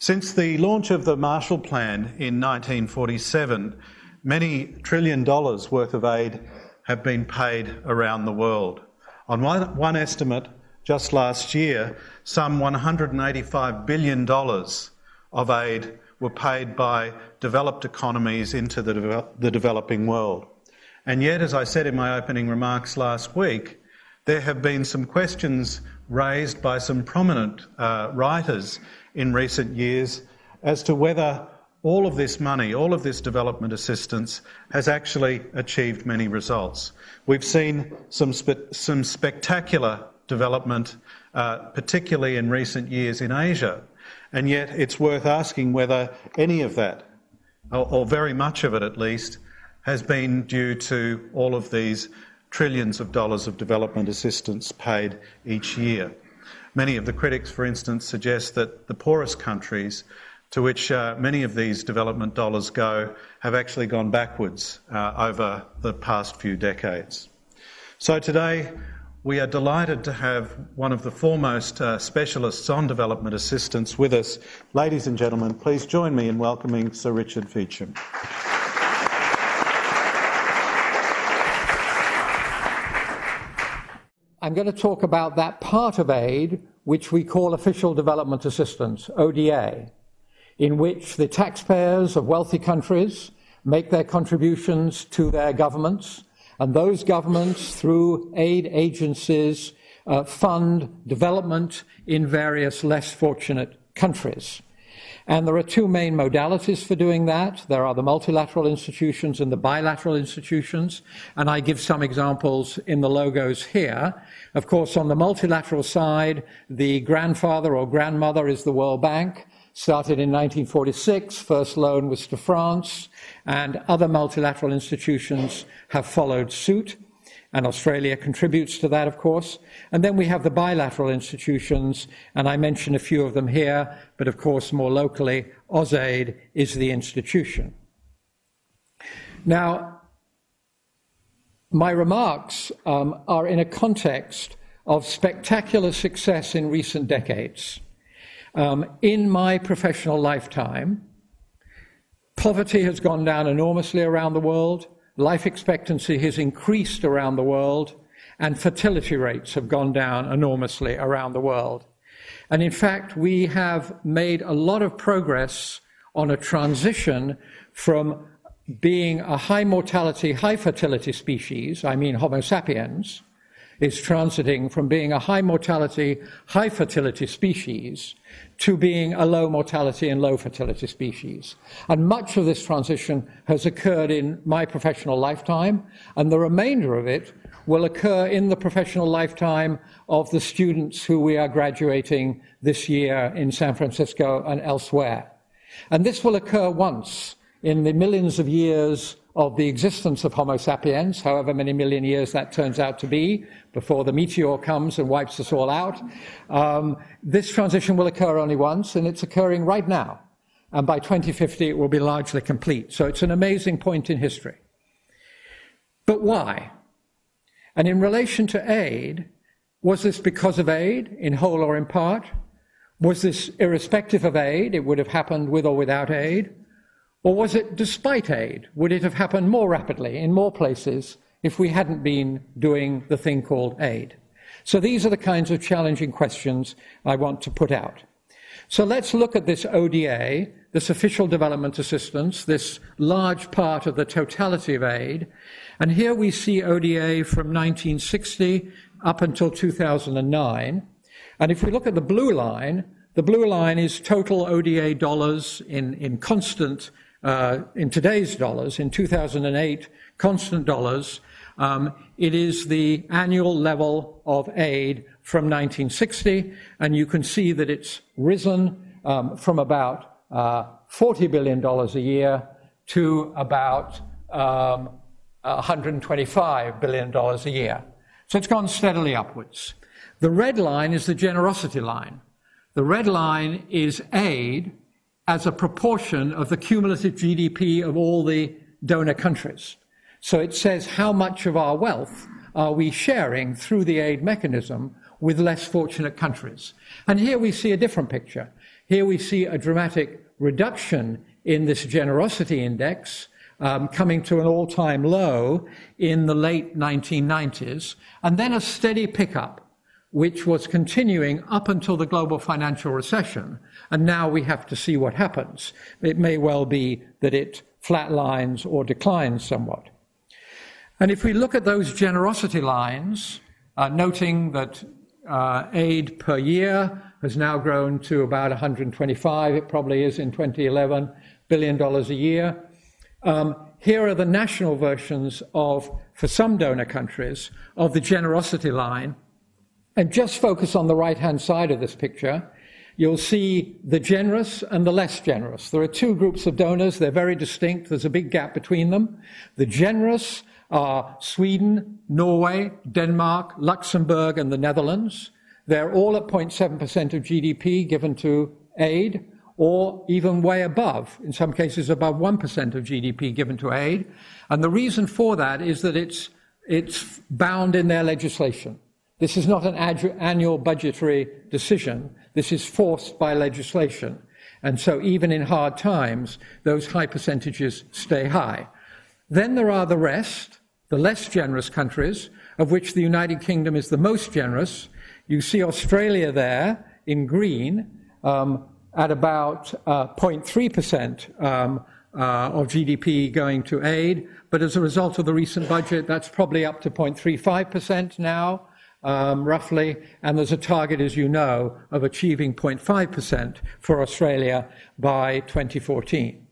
Since the launch of the Marshall Plan in 1947, many $1 trillion worth of aid have been paid around the world. On one estimate, just last year, some $185 billion of aid were paid by developed economies into the developing world. And yet, as I said in my opening remarks last week, there have been some questions raised by some prominent writers in recent years as to whether all of this money, all of this development assistance has actually achieved many results. We've seen some spectacular development, particularly in recent years in Asia, and yet it's worth asking whether any of that, or very much of it at least, has been due to all of these trillions of dollars of development assistance paid each year. Many of the critics, for instance, suggest that the poorest countries to which many of these development dollars go have actually gone backwards over the past few decades. So today we are delighted to have one of the foremost specialists on development assistance with us. Ladies and gentlemen, please join me in welcoming Sir Richard Feachem. I'm going to talk about that part of aid which we call official development assistance, ODA, in which the taxpayers of wealthy countries make their contributions to their governments, and those governments, through aid agencies, fund development in various less fortunate countries. And there are two main modalities for doing that. There are the multilateral institutions and the bilateral institutions, and I give some examples in the logos here. Of course, on the multilateral side, the grandfather or grandmother is the World Bank. Started in 1946, first loan was to France, and other multilateral institutions have followed suit, and Australia contributes to that, of course. And then we have the bilateral institutions, and I mention a few of them here, but of course more locally, AusAid is the institution. Now, my remarks are in a context of spectacular success in recent decades. In my professional lifetime, poverty has gone down enormously around the world, life expectancy has increased around the world, and fertility rates have gone down enormously around the world. And in fact, we have made a lot of progress on a transition from being a high mortality, high fertility species, I mean Homo sapiens, is transiting from being a high mortality, high fertility species to being a low mortality and low fertility species. And much of this transition has occurred in my professional lifetime, and the remainder of it will occur in the professional lifetime of the students who we are graduating this year in San Francisco and elsewhere. And this will occur once in the millions of years of the existence of Homo sapiens, however many million years that turns out to be, before the meteor comes and wipes us all out. This transition will occur only once, and it's occurring right now. And by 2050, it will be largely complete. So it's an amazing point in history. But why? And in relation to aid, was this because of aid, in whole or in part? Was this irrespective of aid? It would have happened with or without aid. Or was it despite aid? Would it have happened more rapidly in more places if we hadn't been doing the thing called aid? So these are the kinds of challenging questions I want to put out. So let's look at this ODA, this official development assistance, this large part of the totality of aid. And here we see ODA from 1960 up until 2009. And if we look at the blue line is total ODA dollars in constant in today's dollars, in 2008, constant dollars. It is the annual level of aid from 1960, and you can see that it's risen from about $40 billion a year to about $125 billion a year. So it's gone steadily upwards. The red line is the generosity line. The red line is aid as a proportion of the cumulative GDP of all the donor countries. So it says how much of our wealth are we sharing through the aid mechanism with less fortunate countries. And here we see a different picture. Here we see a dramatic reduction in this generosity index, coming to an all-time low in the late 1990s, and then a steady pickup, which was continuing up until the global financial recession. And now we have to see what happens. It may well be that it flatlines or declines somewhat. And if we look at those generosity lines, noting that aid per year has now grown to about 125, it probably is in 2011, $billion a year. Here are the national versions of, for some donor countries, of the generosity line. And just focus on the right-hand side of this picture. You'll see the generous and the less generous. There are two groups of donors. They're very distinct. There's a big gap between them. The generous are Sweden, Norway, Denmark, Luxembourg, and the Netherlands. They're all at 0.7% of GDP given to aid, or even way above, in some cases above 1% of GDP given to aid. And the reason for that is that it's bound in their legislation. This is not an annual budgetary decision. This is forced by legislation. And so even in hard times, those high percentages stay high. Then there are the rest, the less generous countries, of which the United Kingdom is the most generous. You see Australia there in green at about 0.3% of GDP going to aid. But as a result of the recent budget, that's probably up to 0.35% now. Roughly, and there's a target, as you know, of achieving 0.5% for Australia by 2014.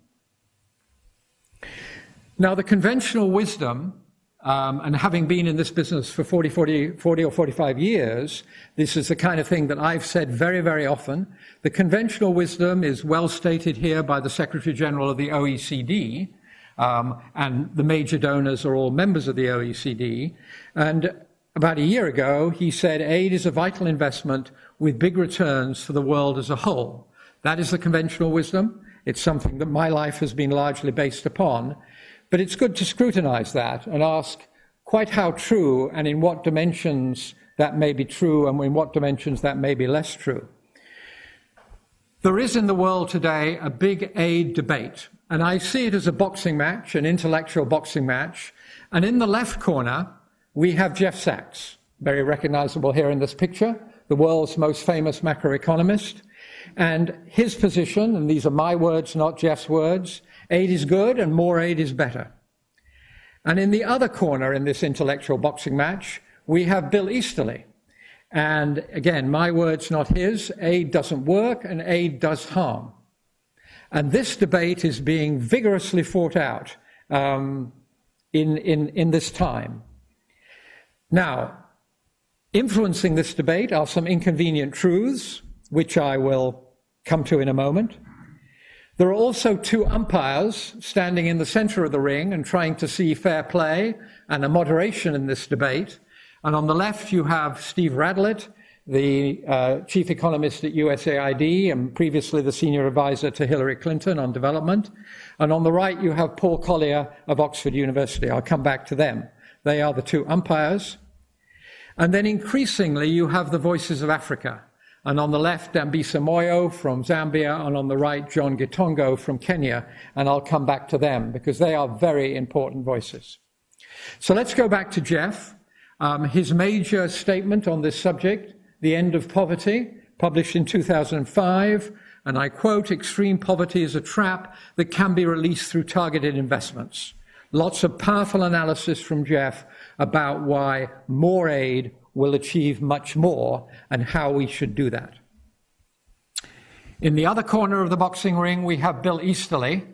Now, the conventional wisdom, and having been in this business for 40 or 45 years, this is the kind of thing that I've said very, very often. The conventional wisdom is well stated here by the Secretary General of the OECD, and the major donors are all members of the OECD, and about a year ago, he said aid is a vital investment with big returns for the world as a whole. That is the conventional wisdom. It's something that my life has been largely based upon. But it's good to scrutinize that and ask quite how true and in what dimensions that may be true and in what dimensions that may be less true. There is in the world today a big aid debate, and I see it as a boxing match, an intellectual boxing match. And in the left corner, we have Jeff Sachs, very recognizable here in this picture, the world's most famous macroeconomist. And his position, and these are my words, not Jeff's words, aid is good and more aid is better. And in the other corner in this intellectual boxing match, we have Bill Easterly. And again, my words, not his, aid doesn't work and aid does harm. And this debate is being vigorously fought out in this time. Now, influencing this debate are some inconvenient truths, which I will come to in a moment. There are also two umpires standing in the center of the ring and trying to see fair play and a moderation in this debate. And on the left, you have Steve Radlett, the chief economist at USAID and previously the senior advisor to Hillary Clinton on development. And on the right, you have Paul Collier of Oxford University. I'll come back to them. They are the two umpires. And then increasingly, you have the voices of Africa. And on the left, Dambisa Moyo from Zambia, and on the right, John Gitongo from Kenya. And I'll come back to them because they are very important voices. So let's go back to Jeff. His major statement on this subject, The End of Poverty, published in 2005, and I quote, "Extreme poverty is a trap that can be released through targeted investments." Lots of powerful analysis from Jeff about why more aid will achieve much more and how we should do that. In the other corner of the boxing ring, we have Bill Easterly.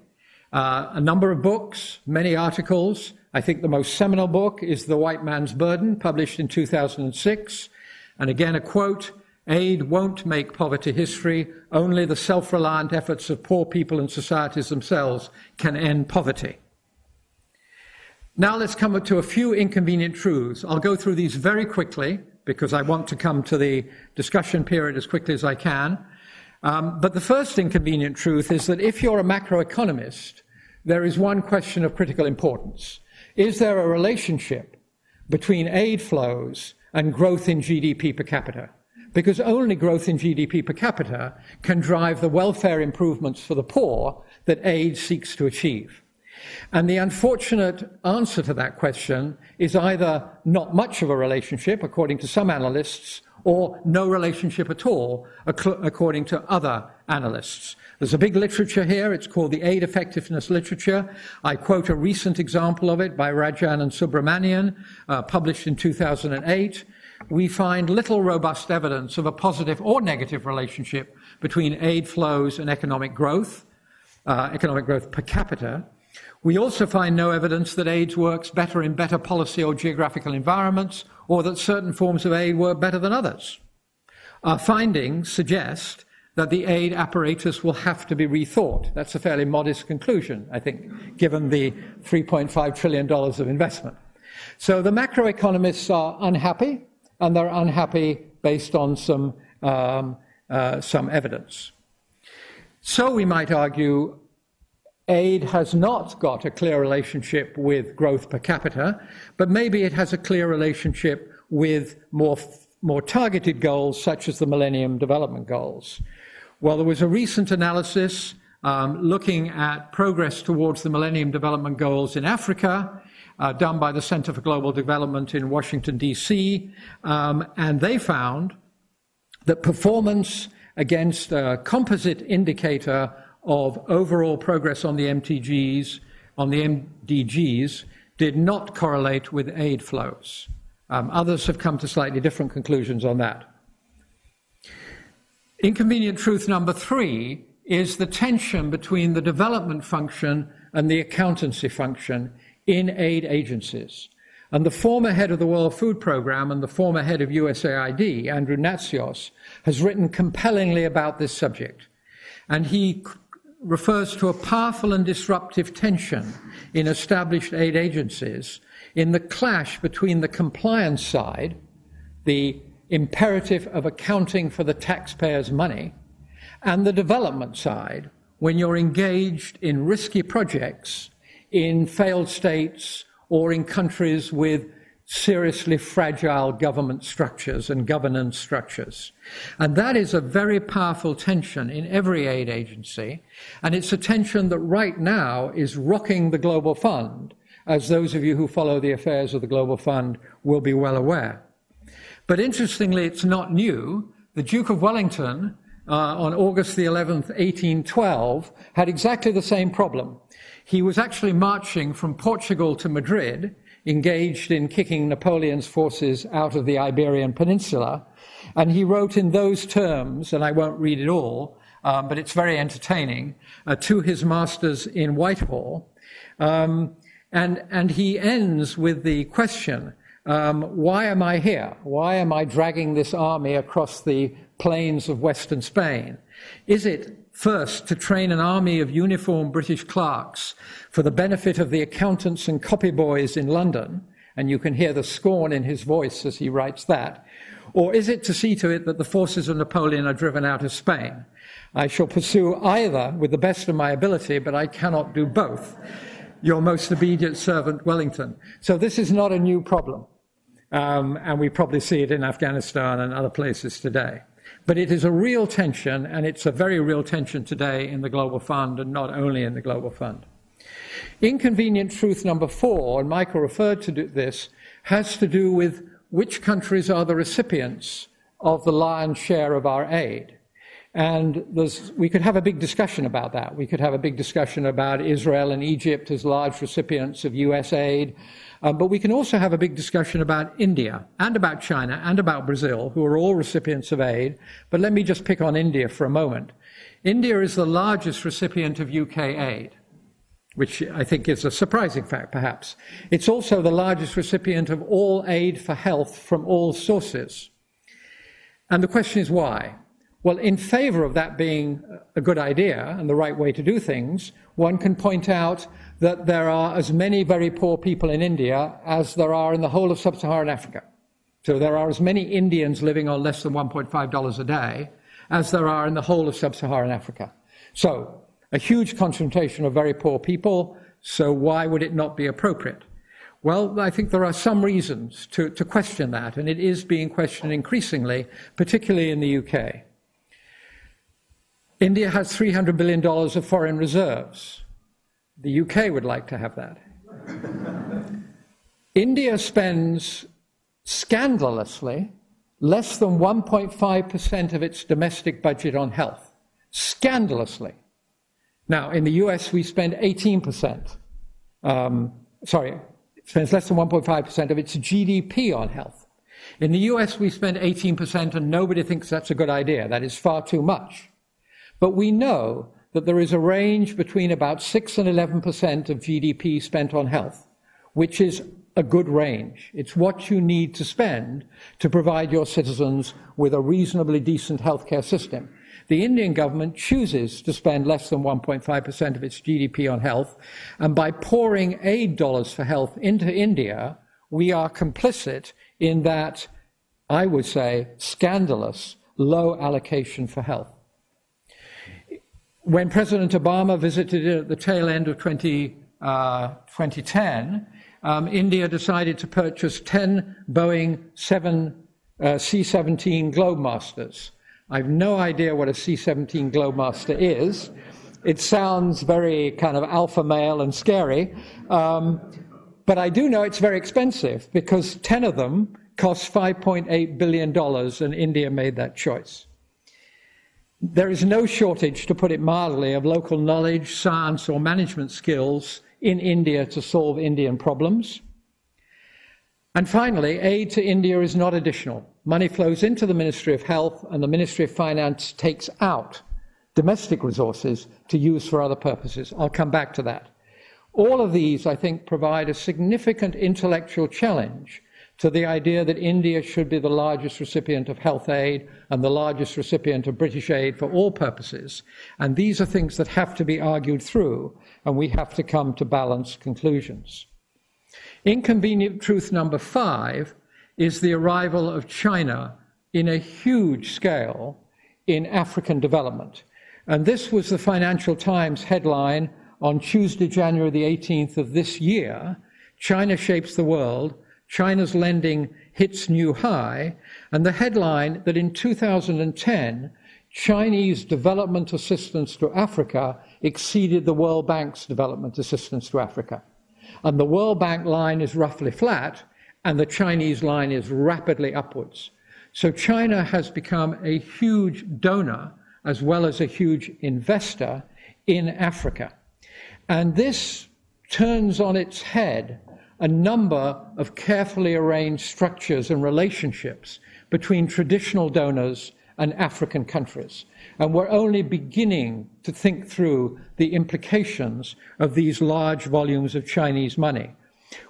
A number of books, many articles. I think the most seminal book is The White Man's Burden, published in 2006. And again, a quote, "Aid won't make poverty history. Only the self-reliant efforts of poor people and societies themselves can end poverty." Now let's come to a few inconvenient truths. I'll go through these very quickly because I want to come to the discussion period as quickly as I can. But the first inconvenient truth is that if you're a macroeconomist, there is one question of critical importance. Is there a relationship between aid flows and growth in GDP per capita? because only growth in GDP per capita can drive the welfare improvements for the poor that aid seeks to achieve. And the unfortunate answer to that question is either not much of a relationship, according to some analysts, or no relationship at all, according to other analysts. There's a big literature here. It's called the Aid Effectiveness Literature. I quote a recent example of it by Rajan and Subramanian, published in 2008. We find little robust evidence of a positive or negative relationship between aid flows and economic growth per capita. We also find no evidence that aid works better in better policy or geographical environments, or that certain forms of aid work better than others. Our findings suggest that the aid apparatus will have to be rethought. That's a fairly modest conclusion, I think, given the $3.5 trillion of investment. So the macroeconomists are unhappy, and they're unhappy based on some evidence. So we might argue aid has not got a clear relationship with growth per capita, but maybe it has a clear relationship with more targeted goals, such as the Millennium Development Goals. Well, there was a recent analysis looking at progress towards the Millennium Development Goals in Africa, done by the Center for Global Development in Washington, D.C., and they found that performance against a composite indicator of overall progress on the MDGs, did not correlate with aid flows. Others have come to slightly different conclusions on that. Inconvenient truth number 3 is the tension between the development function and the accountancy function in aid agencies. And the former head of the World Food Programme and the former head of USAID, Andrew Natsios, has written compellingly about this subject. And he refers to a powerful and disruptive tension in established aid agencies in the clash between the compliance side, the imperative of accounting for the taxpayers' money, and the development side, when you're engaged in risky projects in failed states or in countries with seriously fragile government structures and governance structures. And that is a very powerful tension in every aid agency, and it's a tension that right now is rocking the Global Fund, as those of you who follow the affairs of the Global Fund will be well aware. But interestingly, it's not new. The Duke of Wellington, on August the 11th, 1812, had exactly the same problem. He was actually marching from Portugal to Madrid, engaged in kicking Napoleon's forces out of the Iberian Peninsula, and he wrote in those terms, and I won't read it all, but it's very entertaining, to his masters in Whitehall, and he ends with the question, why am I here? Why am I dragging this army across the plains of Western Spain? Is it first to train an army of uniformed British clerks for the benefit of the accountants and copy boys in London, and you can hear the scorn in his voice as he writes that, or is it to see to it that the forces of Napoleon are driven out of Spain? I shall pursue either with the best of my ability, but I cannot do both. Your most obedient servant, Wellington. So this is not a new problem, and we probably see it in Afghanistan and other places today. But it is a real tension, and it's a very real tension today in the Global Fund, and not only in the Global Fund. Inconvenient truth number 4, and Michael referred to this, has to do with which countries are the recipients of the lion's share of our aid. And we could have a big discussion about that. We could have a big discussion about Israel and Egypt as large recipients of US aid. But we can also have a big discussion about India and about China and about Brazil, who are all recipients of aid. But let me just pick on India for a moment. India is the largest recipient of UK aid, which I think is a surprising fact, perhaps. It's also the largest recipient of all aid for health from all sources. And the question is why? Well, in favor of that being a good idea and the right way to do things, one can point out that there are as many very poor people in India as there are in the whole of sub-Saharan Africa. So there are as many Indians living on less than $1.5 a day as there are in the whole of sub-Saharan Africa. So a huge concentration of very poor people, so why would it not be appropriate? Well, I think there are some reasons to question that, and it is being questioned increasingly, particularly in the UK. India has $300 billion of foreign reserves. The UK would like to have that. India spends scandalously less than 1.5% of its domestic budget on health. Scandalously. Now, in the US, we spend 18%. It spends less than 1.5% of its GDP on health. In the US, we spend 18%, and nobody thinks that's a good idea. That is far too much. But we know that there is a range between about 6 and 11% of GDP spent on health, which is a good range. It's what you need to spend to provide your citizens with a reasonably decent healthcare system. The Indian government chooses to spend less than 1.5% of its GDP on health, and by pouring aid dollars for health into India, we are complicit in that, I would say, scandalous low allocation for health. When President Obama visited it at the tail end of 2010, India decided to purchase 10 Boeing C-17 Globemasters. I have no idea what a C-17 Globemaster is. It sounds very kind of alpha male and scary, but I do know it's very expensive because 10 of them cost $5.8 billion, and India made that choice. There is no shortage, to put it mildly, of local knowledge, science, or management skills in India to solve Indian problems. And finally, aid to India is not additional. Money flows into the Ministry of Health, and the Ministry of Finance takes out domestic resources to use for other purposes. I'll come back to that. All of these, I think, provide a significant intellectual challenge to the idea that India should be the largest recipient of health aid and the largest recipient of British aid for all purposes. And these are things that have to be argued through, and we have to come to balanced conclusions. Inconvenient truth number 5 is the arrival of China in a huge scale in African development. And this was the Financial Times headline on Tuesday, January the 18th of this year. China shapes the world. China's lending hits new high, and the headline that in 2010, Chinese development assistance to Africa exceeded the World Bank's development assistance to Africa. And the World Bank line is roughly flat, and the Chinese line is rapidly upwards. So China has become a huge donor as well as a huge investor in Africa. And this turns on its head a number of carefully arranged structures and relationships between traditional donors and African countries. And we're only beginning to think through the implications of these large volumes of Chinese money,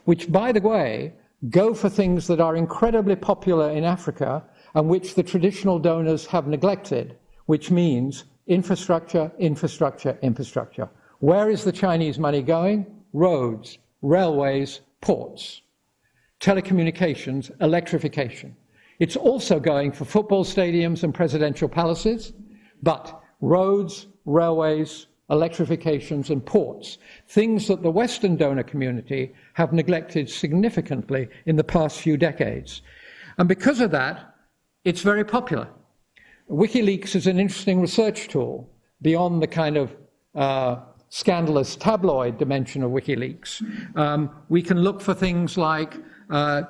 which, by the way, go for things that are incredibly popular in Africa and which the traditional donors have neglected, which means infrastructure, infrastructure, infrastructure. Where is the Chinese money going? Roads, railways, ports, telecommunications, electrification. It's also going for football stadiums and presidential palaces, but roads, railways, electrifications and ports, things that the Western donor community have neglected significantly in the past few decades. And because of that, it's very popular. WikiLeaks is an interesting research tool beyond the kind of scandalous tabloid dimension of WikiLeaks. We can look for things like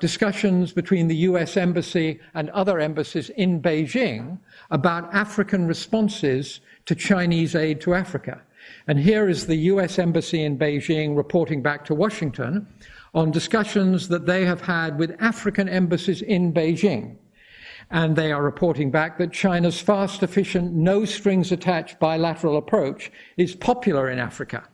discussions between the US Embassy and other embassies in Beijing about African responses to Chinese aid to Africa. And here is the US Embassy in Beijing reporting back to Washington on discussions that they have had with African embassies in Beijing. And they are reporting back that China's fast, efficient, no-strings-attached bilateral approach is popular in Africa,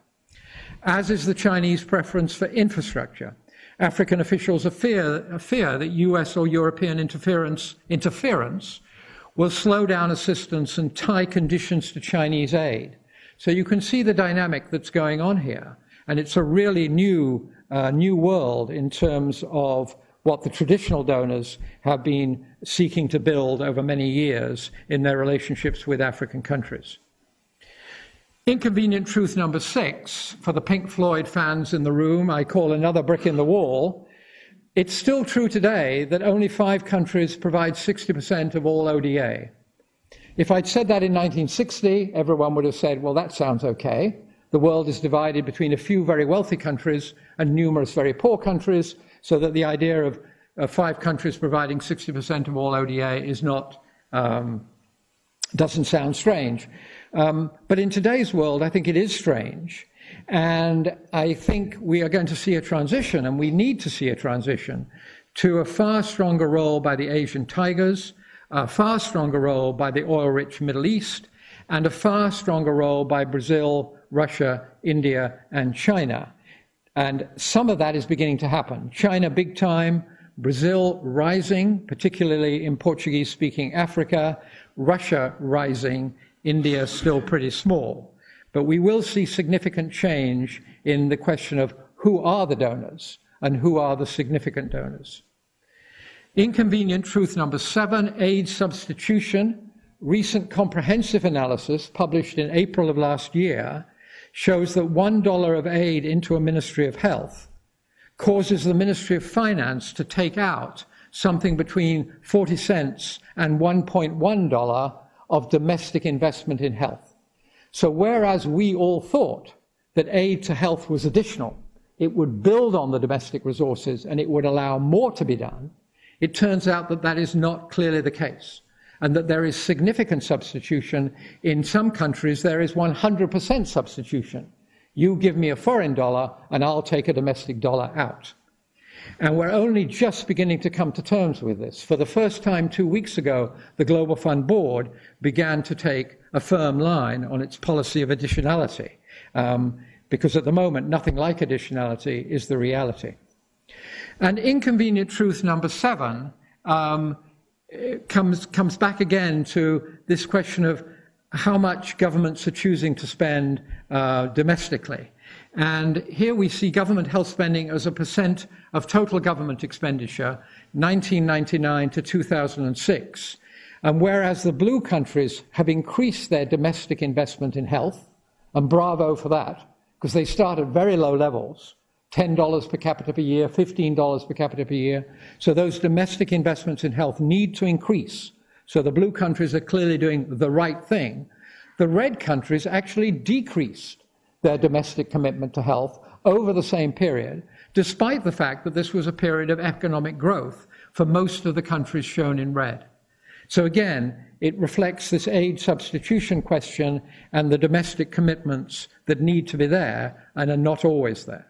as is the Chinese preference for infrastructure. African officials fear that US or European interference will slow down assistance and tie conditions to Chinese aid. So you can see the dynamic that's going on here, and it's a really new world in terms of what the traditional donors have been seeking to build over many years in their relationships with African countries. Inconvenient truth number 6, for the Pink Floyd fans in the room, I call another brick in the wall, It's still true today that only 5 countries provide 60% of all ODA. If I'd said that in 1960, everyone would have said, well, that sounds okay. The world is divided between a few very wealthy countries and numerous very poor countries, so that the idea of 5 countries providing 60% of all ODA is not, doesn't sound strange. But in today's world, I think it is strange. And I think we are going to see a transition, and we need to see a transition, to a far stronger role by the Asian tigers, a far stronger role by the oil-rich Middle East, and a far stronger role by Brazil, Russia, India, and China. And some of that is beginning to happen. China big time, Brazil rising, particularly in Portuguese-speaking Africa, Russia rising, India still pretty small. But we will see significant change in the question of who are the donors and who are the significant donors. Inconvenient truth number 7, aid substitution. Recent comprehensive analysis published in April of last year shows that $1 of aid into a Ministry of Health causes the Ministry of Finance to take out something between 40 cents and $1.1 of domestic investment in health. So whereas we all thought that aid to health was additional, it would build on the domestic resources and it would allow more to be done, it turns out that that is not clearly the case, and that there is significant substitution. In some countries, there is 100% substitution. You give me a foreign dollar and I'll take a domestic dollar out. And we're only just beginning to come to terms with this. For the first time 2 weeks ago, the Global Fund Board began to take a firm line on its policy of additionality, because at the moment, nothing like additionality is the reality. And inconvenient truth number 7 comes back again to this question of how much governments are choosing to spend domestically. And here we see government health spending as a percent of total government expenditure, 1999 to 2006. And whereas the blue countries have increased their domestic investment in health, and bravo for that, because they start at very low levels, $10 per capita per year, $15 per capita per year. So those domestic investments in health need to increase. So the blue countries are clearly doing the right thing. The red countries actually decreased their domestic commitment to health over the same period, despite the fact that this was a period of economic growth for most of the countries shown in red. So again, it reflects this aid substitution question and the domestic commitments that need to be there and are not always there.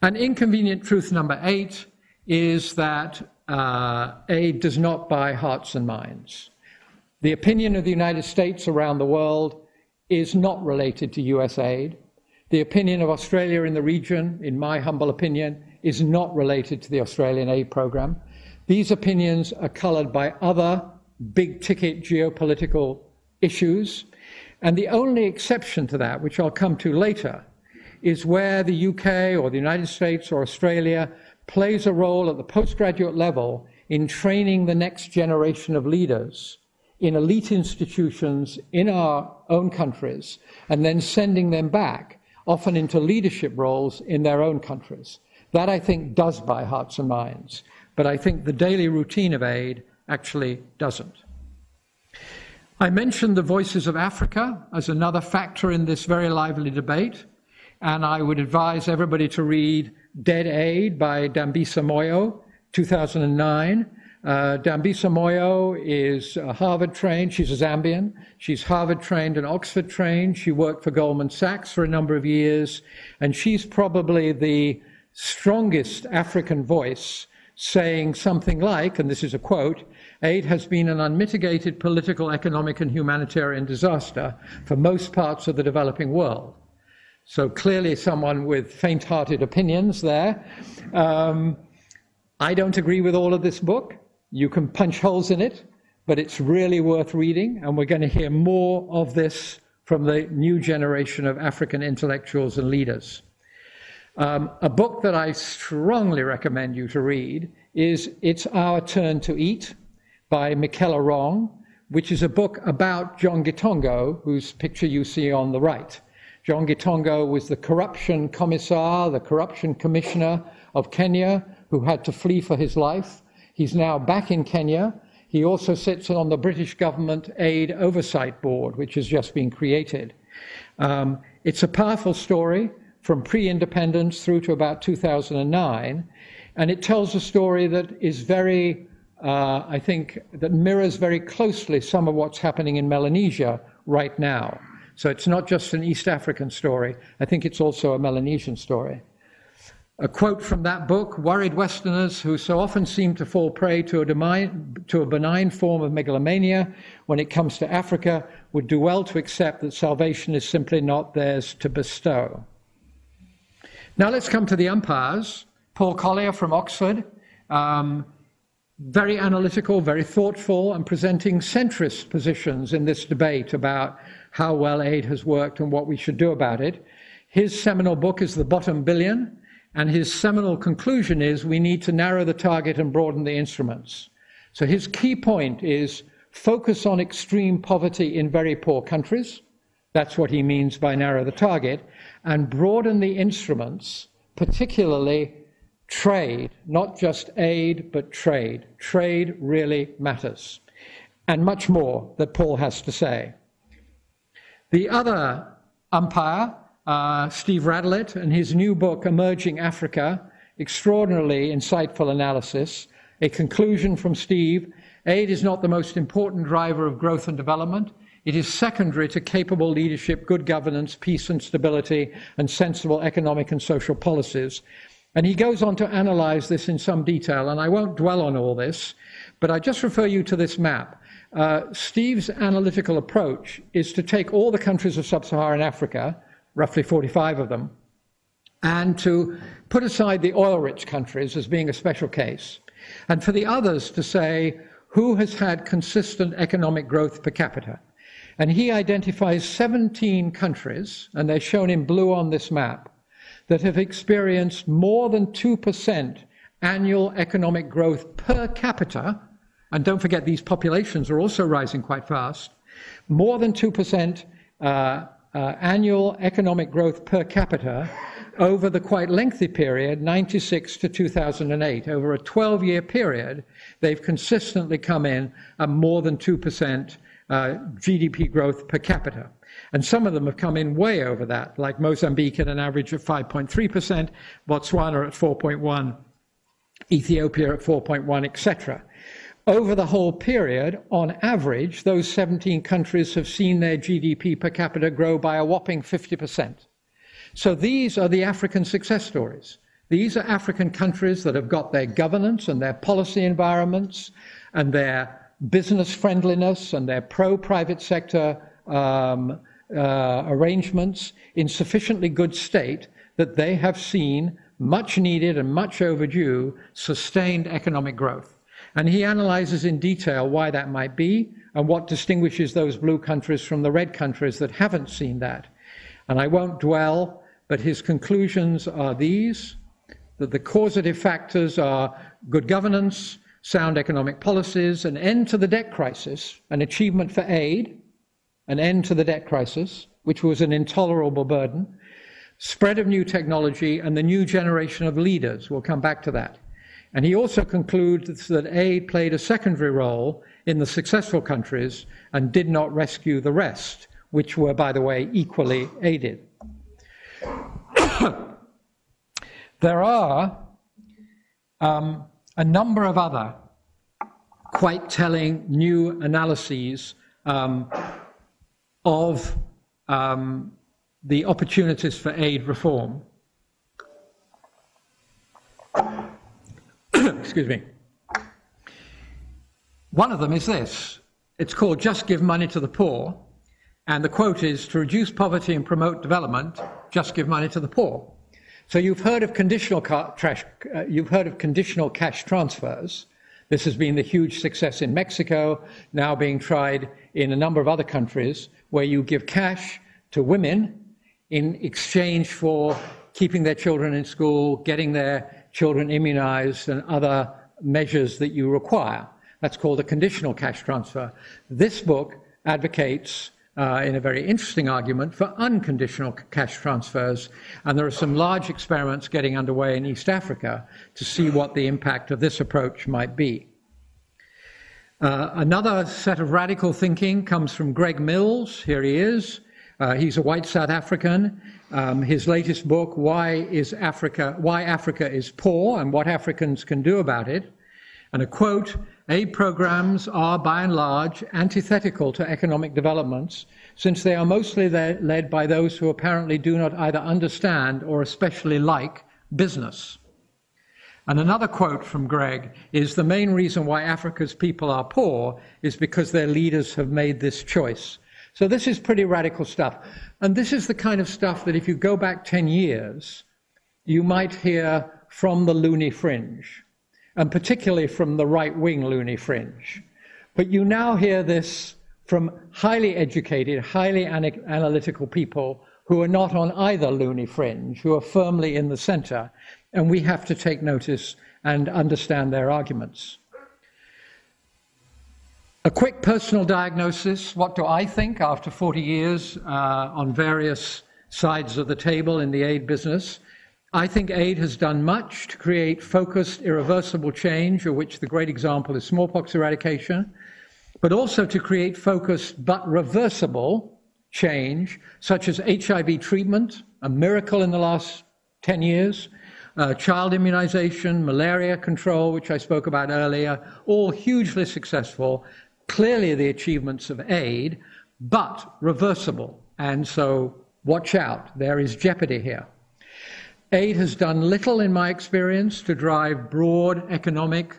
An inconvenient truth number 8 is that aid does not buy hearts and minds. The opinion of the United States around the world is not related to US aid. The opinion of Australia in the region, in my humble opinion, is not related to the Australian aid program. These opinions are coloured by other big-ticket geopolitical issues, and the only exception to that, which I'll come to later, is where the UK or the United States or Australia plays a role at the postgraduate level in training the next generation of leaders in elite institutions in our own countries, and then sending them back, often into leadership roles in their own countries. That, I think, does buy hearts and minds, but I think the daily routine of aid actually doesn't. I mentioned the Voices of Africa as another factor in this very lively debate, and I would advise everybody to read Dead Aid by Dambisa Moyo, 2009. Dambisa Moyo is Harvard-trained. She's a Zambian. She's Harvard-trained and Oxford-trained. She worked for Goldman Sachs for a number of years, and she's probably the strongest African voice saying something like, and this is a quote, "Aid has been an unmitigated political, economic, and humanitarian disaster for most parts of the developing world." So clearly someone with faint-hearted opinions there. I don't agree with all of this book. You can punch holes in it, but it's really worth reading, and we're going to hear more of this from the new generation of African intellectuals and leaders. A book that I strongly recommend you to read is It's Our Turn to Eat by Michaela Wrong, which is a book about John Gitongo, whose picture you see on the right. John Gitongo was the corruption commissar, the corruption commissioner of Kenya, who had to flee for his life. He's now back in Kenya. He also sits on the British Government Aid Oversight Board, which has just been created. It's a powerful story from pre-independence through to about 2009, and it tells a story that is very, I think, that mirrors very closely some of what's happening in Melanesia right now. So it's not just an East African story, I think it's also a Melanesian story. A quote from that book: "Worried Westerners who so often seem to fall prey to a benign form of megalomania when it comes to Africa would do well to accept that salvation is simply not theirs to bestow." Now let's come to the umpires. Paul Collier from Oxford, very analytical, very thoughtful, and presenting centrist positions in this debate about how well aid has worked and what we should do about it. His seminal book is The Bottom Billion, and his seminal conclusion is we need to narrow the target and broaden the instruments. So his key point is focus on extreme poverty in very poor countries. That's what he means by narrow the target, and broaden the instruments, particularly trade, not just aid, but trade. Trade really matters, and much more that Paul has to say. The other umpire, Steve Radlett, and his new book, Emerging Africa, extraordinarily insightful analysis. A conclusion from Steve: aid is not the most important driver of growth and development. It is secondary to capable leadership, good governance, peace and stability, and sensible economic and social policies. And he goes on to analyze this in some detail, and I won't dwell on all this, but I just refer you to this map. Steve's analytical approach is to take all the countries of sub-Saharan Africa, roughly 45 of them, and to put aside the oil-rich countries as being a special case, and for the others to say who has had consistent economic growth per capita. And he identifies 17 countries, and they're shown in blue on this map, that have experienced more than 2% annual economic growth per capita. And don't forget, these populations are also rising quite fast. More than 2% annual economic growth per capita over the quite lengthy period, 96 to 2008. Over a 12-year period, they've consistently come in at more than 2% GDP growth per capita. And some of them have come in way over that, like Mozambique at an average of 5.3%, Botswana at 4.1%, Ethiopia at 4.1%, etc. Over the whole period, on average, those 17 countries have seen their GDP per capita grow by a whopping 50%. So these are the African success stories. These are African countries that have got their governance and their policy environments and their business friendliness and their pro-private sector arrangements in sufficiently good state that they have seen much needed and much overdue sustained economic growth. And he analyzes in detail why that might be and what distinguishes those blue countries from the red countries that haven't seen that. And I won't dwell, but his conclusions are these: that the causative factors are good governance, sound economic policies, an end to the debt crisis, an achievement for aid, an end to the debt crisis, which was an intolerable burden, spread of new technology, and the new generation of leaders. We'll come back to that. And he also concludes that aid played a secondary role in the successful countries and did not rescue the rest, which were, by the way, equally aided. There are a number of other quite telling new analyses of the opportunities for aid reform. Excuse me. One of them is this. It's called Just Give Money to the Poor. And the quote is, to reduce poverty and promote development, just give money to the poor. So you've heard of conditional cash transfers. This has been the huge success in Mexico, now being tried in a number of other countries, where you give cash to women in exchange for keeping their children in school, getting their children immunized, and other measures that you require. That's called a conditional cash transfer. This book advocates in a very interesting argument for unconditional cash transfers. And there are some large experiments getting underway in East Africa to see what the impact of this approach might be. Another set of radical thinking comes from Greg Mills. Here he is. He's a white South African. His latest book, Why Africa is Poor and What Africans Can Do About It. And a quote, "Aid programs are by and large antithetical to economic developments, since they are mostly led by those who apparently do not either understand or especially like business." And another quote from Greg is, "The main reason why Africa's people are poor is because their leaders have made this choice." So this is pretty radical stuff. And this is the kind of stuff that if you go back 10 years, you might hear from the loony fringe, and particularly from the right-wing loony fringe. But you now hear this from highly educated, highly analytical people who are not on either loony fringe, who are firmly in the center, and we have to take notice and understand their arguments. A quick personal diagnosis. What do I think after 40 years on various sides of the table in the aid business? I think aid has done much to create focused, irreversible change, of which the great example is smallpox eradication, but also to create focused but reversible change, such as HIV treatment, a miracle in the last 10 years, child immunization, malaria control, which I spoke about earlier, all hugely successful, clearly the achievements of aid, but reversible. And so watch out, there is jeopardy here. Aid has done little, in my experience, to drive broad economic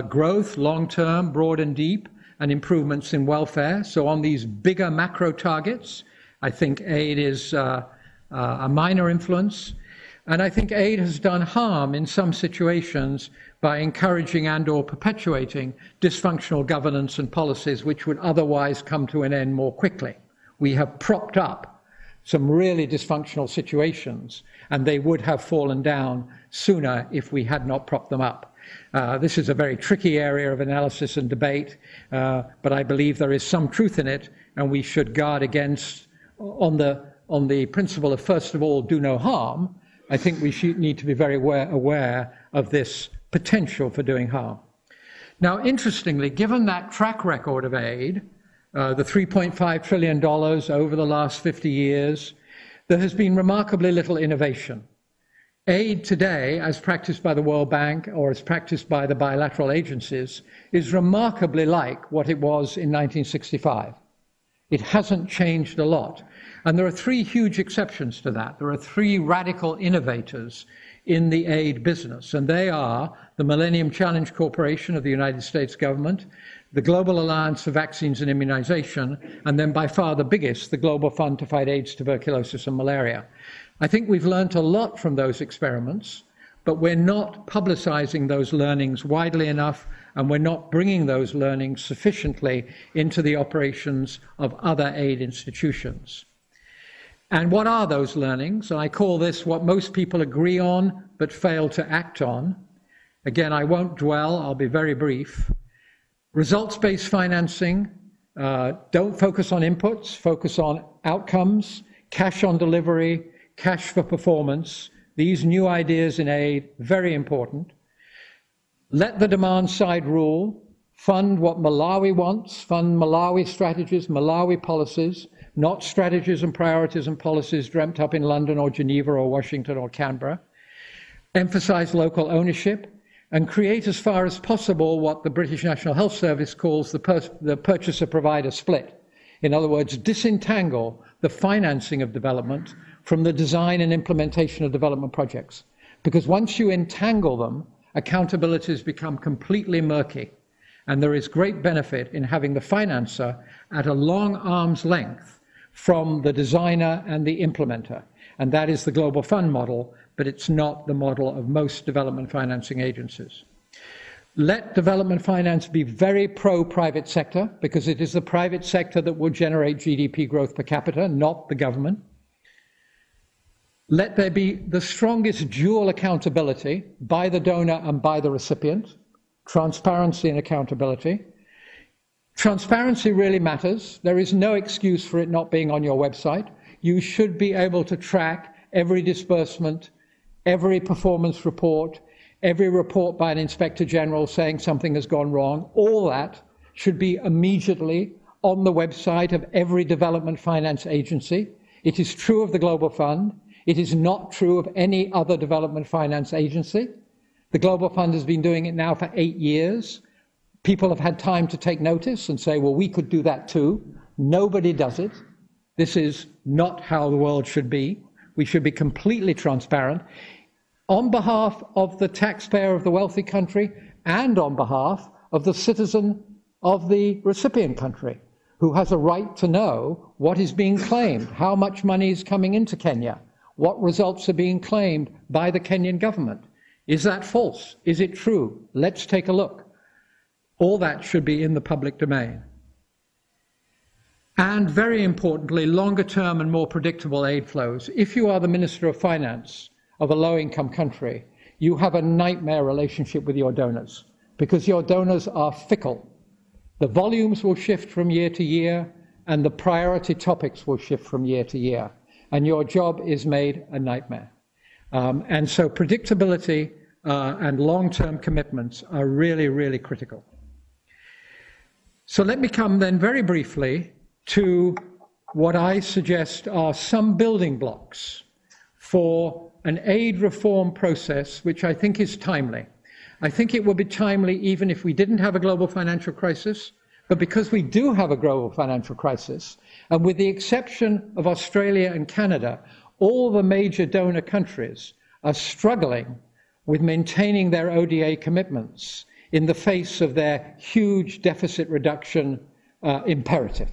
growth, long-term, broad and deep, and improvements in welfare. So on these bigger macro targets, I think aid is a minor influence. And I think aid has done harm in some situations by encouraging and/or perpetuating dysfunctional governance and policies which would otherwise come to an end more quickly. We have propped up some really dysfunctional situations, and they would have fallen down sooner if we had not propped them up. This is a very tricky area of analysis and debate, but I believe there is some truth in it, and we should guard against, on the principle of, first of all, do no harm. I think we need to be very aware of this potential for doing harm. Now, interestingly, given that track record of aid, the $3.5 trillion over the last 50 years, there has been remarkably little innovation. Aid today, as practiced by the World Bank or as practiced by the bilateral agencies, is remarkably like what it was in 1965. It hasn't changed a lot. And there are three huge exceptions to that. There are three radical innovators in the aid business, and they are the Millennium Challenge Corporation of the United States government, the Global Alliance for Vaccines and Immunization, and then by far the biggest, the Global Fund to Fight AIDS, Tuberculosis and Malaria. I think we've learned a lot from those experiments, but we're not publicizing those learnings widely enough, and we're not bringing those learnings sufficiently into the operations of other aid institutions. And what are those learnings? And I call this what most people agree on but fail to act on. Again, I won't dwell, I'll be very brief. Results-based financing, don't focus on inputs, focus on outcomes, cash on delivery, cash for performance. These new ideas in aid, very important. Let the demand side rule, fund what Malawi wants, fund Malawi strategies, Malawi policies, not strategies and priorities and policies dreamt up in London or Geneva or Washington or Canberra. Emphasize local ownership and create as far as possible what the British National Health Service calls the purchaser-provider split. In other words, disentangle the financing of development from the design and implementation of development projects. Because once you entangle them, accountabilities become completely murky. And there is great benefit in having the financer at a long arm's length from the designer and the implementer. And that is the Global Fund model, but it's not the model of most development financing agencies. Let development finance be very pro-private sector, because it is the private sector that will generate GDP growth per capita, not the government. Let there be the strongest dual accountability by the donor and by the recipient, transparency and accountability. Transparency really matters. There is no excuse for it not being on your website. You should be able to track every disbursement, every performance report, every report by an Inspector General saying something has gone wrong. All that should be immediately on the website of every development finance agency. It is true of the Global Fund. It is not true of any other development finance agency. The Global Fund has been doing it now for 8 years. People have had time to take notice and say, well, we could do that too. Nobody does it. This is not how the world should be. We should be completely transparent on behalf of the taxpayer of the wealthy country and on behalf of the citizen of the recipient country, who has a right to know what is being claimed, how much money is coming into Kenya, what results are being claimed by the Kenyan government. Is that false? Is it true? Let's take a look. All that should be in the public domain. And very importantly, longer term and more predictable aid flows. If you are the Minister of Finance of a low-income country, you have a nightmare relationship with your donors because your donors are fickle. The volumes will shift from year to year and the priority topics will shift from year to year. And your job is made a nightmare. And so predictability and long-term commitments are really, really critical. So let me come then very briefly to what I suggest are some building blocks for an aid reform process which I think is timely. I think it would be timely even if we didn't have a global financial crisis, but because we do have a global financial crisis, and with the exception of Australia and Canada, all the major donor countries are struggling with maintaining their ODA commitments in the face of their huge deficit reduction imperative.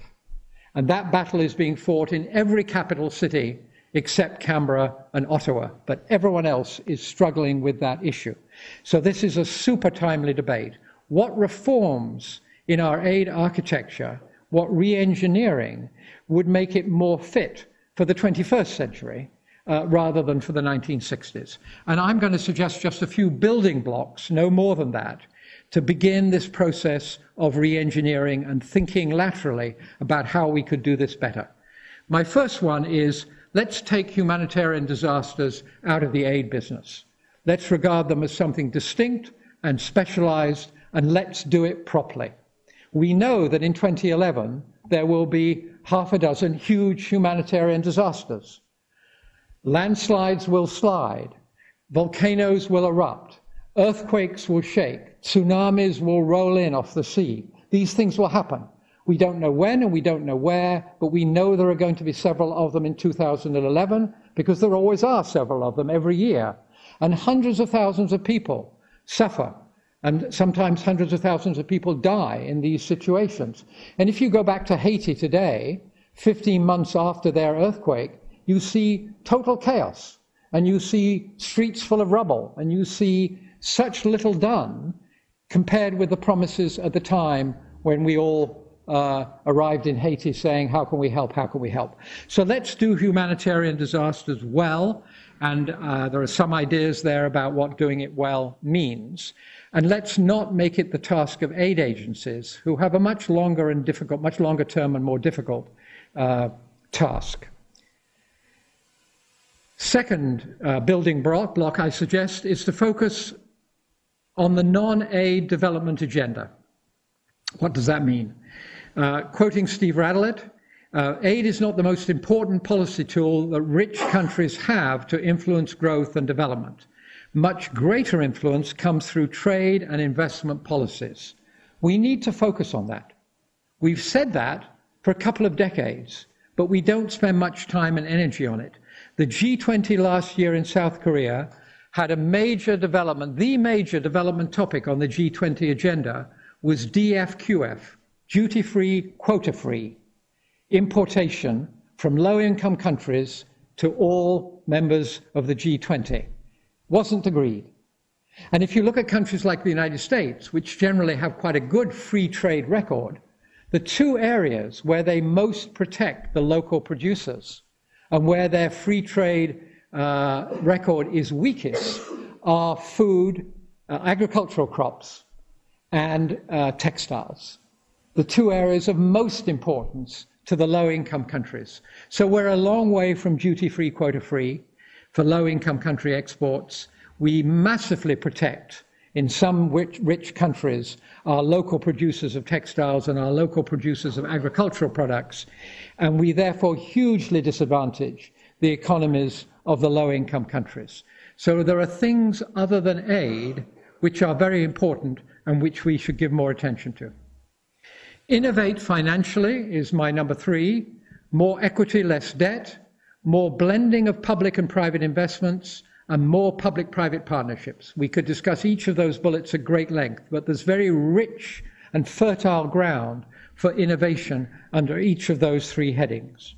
And that battle is being fought in every capital city except Canberra and Ottawa, but everyone else is struggling with that issue. So this is a super timely debate. What reforms in our aid architecture, what re-engineering would make it more fit for the 21st century rather than for the 1960s? And I'm going to suggest just a few building blocks, no more than that, to begin this process of re-engineering and thinking laterally about how we could do this better. My first one is, let's take humanitarian disasters out of the aid business. Let's regard them as something distinct and specialized, and let's do it properly. We know that in 2011, there will be half a dozen huge humanitarian disasters. Landslides will slide, volcanoes will erupt, earthquakes will shake, tsunamis will roll in off the sea. These things will happen. We don't know when and we don't know where, but we know there are going to be several of them in 2011 because there always are several of them every year. And hundreds of thousands of people suffer, and sometimes hundreds of thousands of people die in these situations. And if you go back to Haiti today, 15 months after their earthquake, you see total chaos, and you see streets full of rubble, and you see such little done compared with the promises at the time when we all arrived in Haiti saying, how can we help, how can we help? So let's do humanitarian disasters well, and there are some ideas there about what doing it well means. And let's not make it the task of aid agencies, who have a much longer and difficult, much longer term and more difficult task. Second building block I suggest is to focus on the non-aid development agenda. What does that mean? Quoting Steve Radelet, aid is not the most important policy tool that rich countries have to influence growth and development. Much greater influence comes through trade and investment policies. We need to focus on that. We've said that for a couple of decades, but we don't spend much time and energy on it. The G20 last year in South Korea had a major development, the major development topic on the G20 agenda was DFQF, duty-free, quota-free, importation from low-income countries to all members of the G20. Wasn't agreed. And if you look at countries like the United States, which generally have quite a good free trade record, the two areas where they most protect the local producers and where their free trade record is weakest are food, agricultural crops, and textiles. the two areas of most importance to the low-income countries. So we're a long way from duty-free, quota-free for low-income country exports. We massively protect, in some rich countries, our local producers of textiles and our local producers of agricultural products, and we therefore hugely disadvantage the economies of the low-income countries. So there are things other than aid which are very important and which we should give more attention to. Innovate financially is my number 3. More equity, less debt, more blending of public and private investments, and more public-private partnerships. We could discuss each of those bullets at great length, but there's very rich and fertile ground for innovation under each of those 3 headings.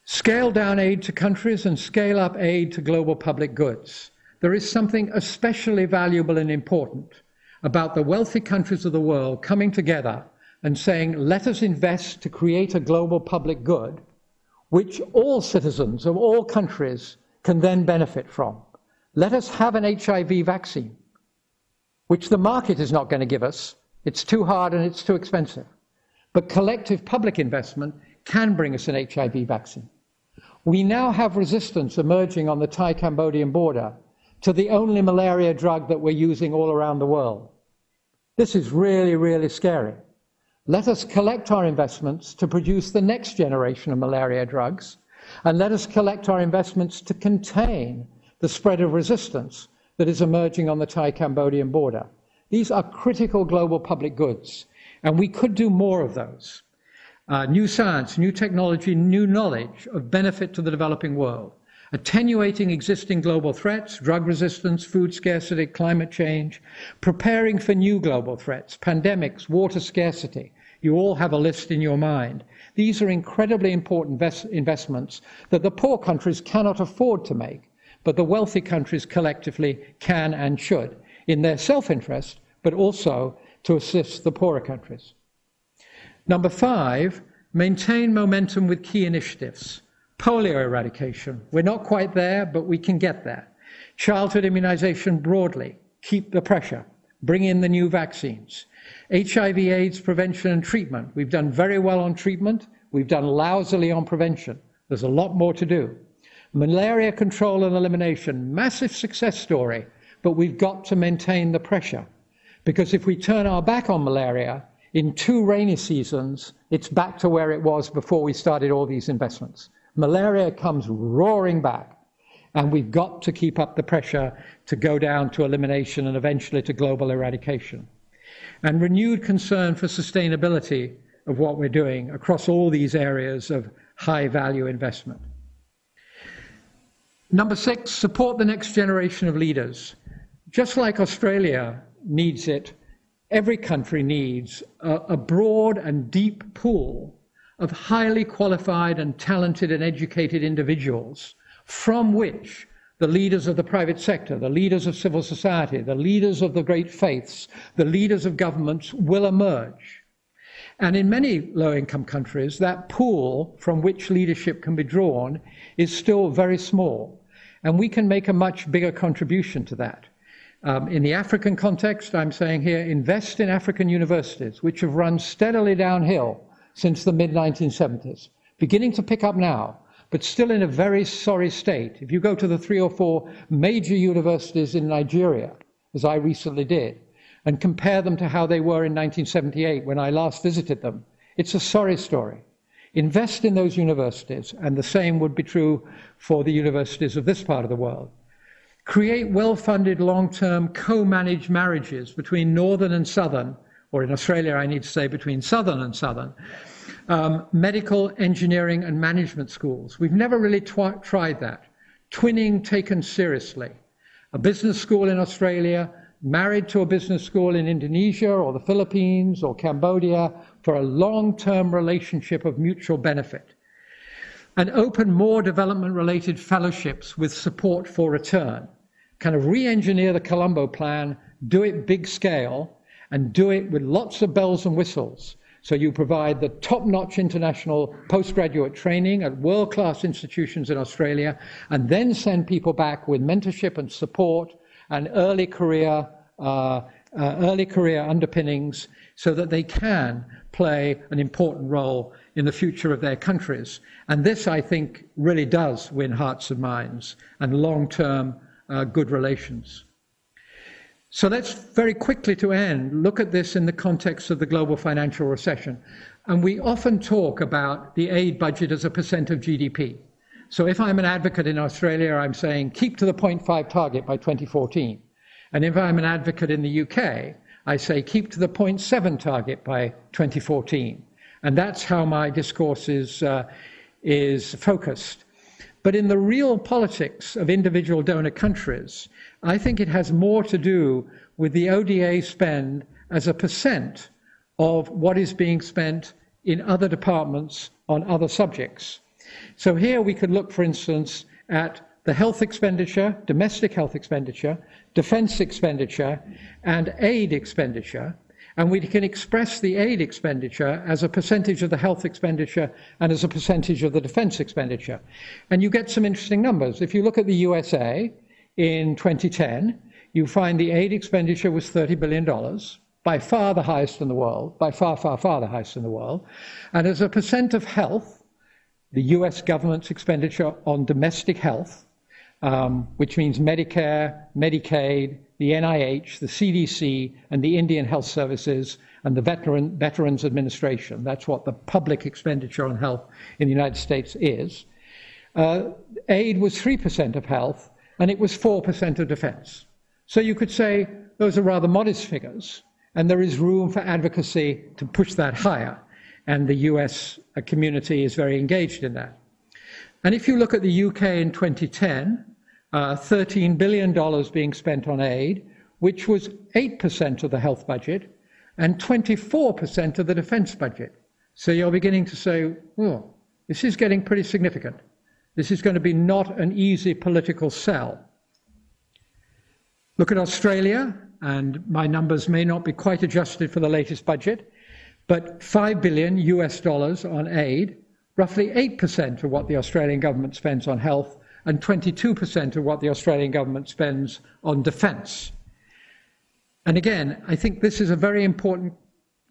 Scale down aid to countries and scale up aid to global public goods. There is something especially valuable and important about the wealthy countries of the world coming together and saying, let us invest to create a global public good, which all citizens of all countries can then benefit from. Let us have an HIV vaccine, which the market is not going to give us. It's too hard and it's too expensive. But collective public investment can bring us an HIV vaccine. We now have resistance emerging on the Thai-Cambodian border to the only malaria drug that we're using all around the world. This is really, really scary. Let us collect our investments to produce the next generation of malaria drugs, and let us collect our investments to contain the spread of resistance that is emerging on the Thai-Cambodian border. These are critical global public goods, and we could do more of those. New science, new technology, new knowledge of benefit to the developing world, attenuating existing global threats, drug resistance, food scarcity, climate change, preparing for new global threats, pandemics, water scarcity. You all have a list in your mind. These are incredibly important investments that the poor countries cannot afford to make, but the wealthy countries collectively can and should, in their self-interest, but also to assist the poorer countries. Number 5, maintain momentum with key initiatives. Polio eradication. We're not quite there, but we can get there. Childhood immunization broadly. Keep the pressure. Bring in the new vaccines. HIV/AIDS prevention and treatment. We've done very well on treatment. We've done lousily on prevention. There's a lot more to do. Malaria control and elimination. Massive success story, but we've got to maintain the pressure. Because if we turn our back on malaria, in 2 rainy seasons, it's back to where it was before we started all these investments. Malaria comes roaring back, and we've got to keep up the pressure to go down to elimination and eventually to global eradication. And renewed concern for sustainability of what we're doing across all these areas of high value investment. Number 6, support the next generation of leaders. Just like Australia needs it, every country needs a broad and deep pool of highly qualified and talented and educated individuals from which the leaders of the private sector, the leaders of civil society, the leaders of the great faiths, the leaders of governments will emerge. And in many low-income countries, that pool from which leadership can be drawn is still very small. And we can make a much bigger contribution to that. In the African context, I'm saying here, invest in African universities, which have run steadily downhill since the mid-1970s, beginning to pick up now, but still in a very sorry state. If you go to the 3 or 4 major universities in Nigeria, as I recently did, and compare them to how they were in 1978 when I last visited them, it's a sorry story. Invest in those universities, and the same would be true for the universities of this part of the world. Create well-funded, long-term, co-managed marriages between Northern and Southern, or in Australia I need to say between Southern and Southern, medical, engineering and management schools. We've never really tried that. Twinning taken seriously. A business school in Australia, married to a business school in Indonesia or the Philippines or Cambodia for a long-term relationship of mutual benefit. And open more development-related fellowships with support for return. Kind of re-engineer the Colombo plan, do it big scale, and do it with lots of bells and whistles. So you provide the top-notch international postgraduate training at world-class institutions in Australia, and then send people back with mentorship and support and early career early career underpinnings so that they can play an important role in the future of their countries. And this, I think, really does win hearts and minds and long-term good relations. So let's very quickly to end, look at this in the context of the global financial recession. And we often talk about the aid budget as a percent of GDP. So if I'm an advocate in Australia, I'm saying keep to the 0.5 target by 2014. And if I'm an advocate in the UK, I say keep to the 0.7 target by 2014. And that's how my discourse is focused. But in the real politics of individual donor countries, I think it has more to do with the ODA spend as a percent of what is being spent in other departments on other subjects. So here we could look, for instance, at the health expenditure, domestic health expenditure, defence expenditure, and aid expenditure. And we can express the aid expenditure as a percentage of the health expenditure and as a percentage of the defence expenditure. And you get some interesting numbers. If you look at the USA in 2010, you find the aid expenditure was $30 billion, by far the highest in the world, by far, far, far the highest in the world. And as a percent of health, the US government's expenditure on domestic health, which means Medicare, Medicaid, the NIH, the CDC, and the Indian Health Services, and the Veterans Administration. That's what the public expenditure on health in the United States is. Aid was 3% of health, and it was 4% of defense. So you could say those are rather modest figures, and there is room for advocacy to push that higher. And the US community is very engaged in that. And if you look at the UK in 2010, $13 billion being spent on aid, which was 8% of the health budget and 24% of the defense budget. So you're beginning to say, oh, this is getting pretty significant. This is going to be not an easy political sell. Look at Australia, and my numbers may not be quite adjusted for the latest budget, but $5 billion US dollars on aid, roughly 8% of what the Australian government spends on health, and 22% of what the Australian government spends on defence. And again, I think this is a very important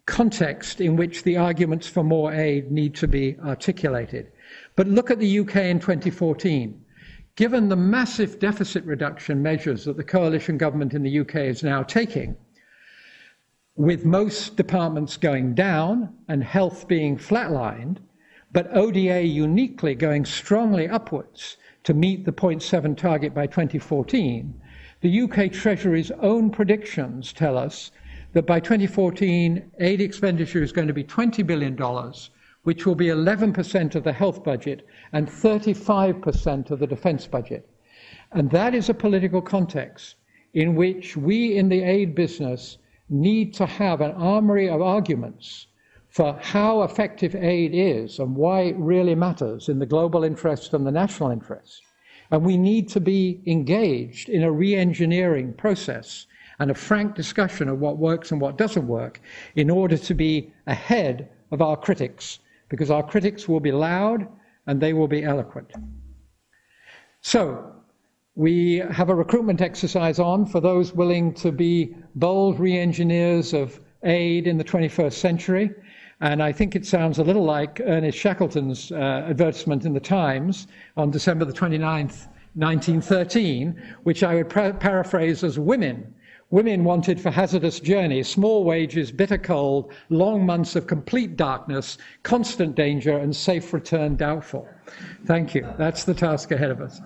context in which the arguments for more aid need to be articulated. But look at the UK in 2014. Given the massive deficit reduction measures that the coalition government in the UK is now taking, with most departments going down and health being flatlined, but ODA uniquely going strongly upwards to meet the 0.7 target by 2014, the UK Treasury's own predictions tell us that by 2014, aid expenditure is going to be $20 billion, which will be 11% of the health budget and 35% of the defence budget. And that is a political context in which we in the aid business need to have an armory of arguments for how effective aid is and why it really matters in the global interest and the national interest. And we need to be engaged in a re-engineering process and a frank discussion of what works and what doesn't work in order to be ahead of our critics, because our critics will be loud and they will be eloquent. So we have a recruitment exercise on for those willing to be bold re-engineers of aid in the 21st century. And I think it sounds a little like Ernest Shackleton's advertisement in the Times on December the 29th, 1913, which I would paraphrase as women. Women wanted for hazardous journeys, small wages, bitter cold, long months of complete darkness, constant danger, and safe return doubtful. Thank you. That's the task ahead of us.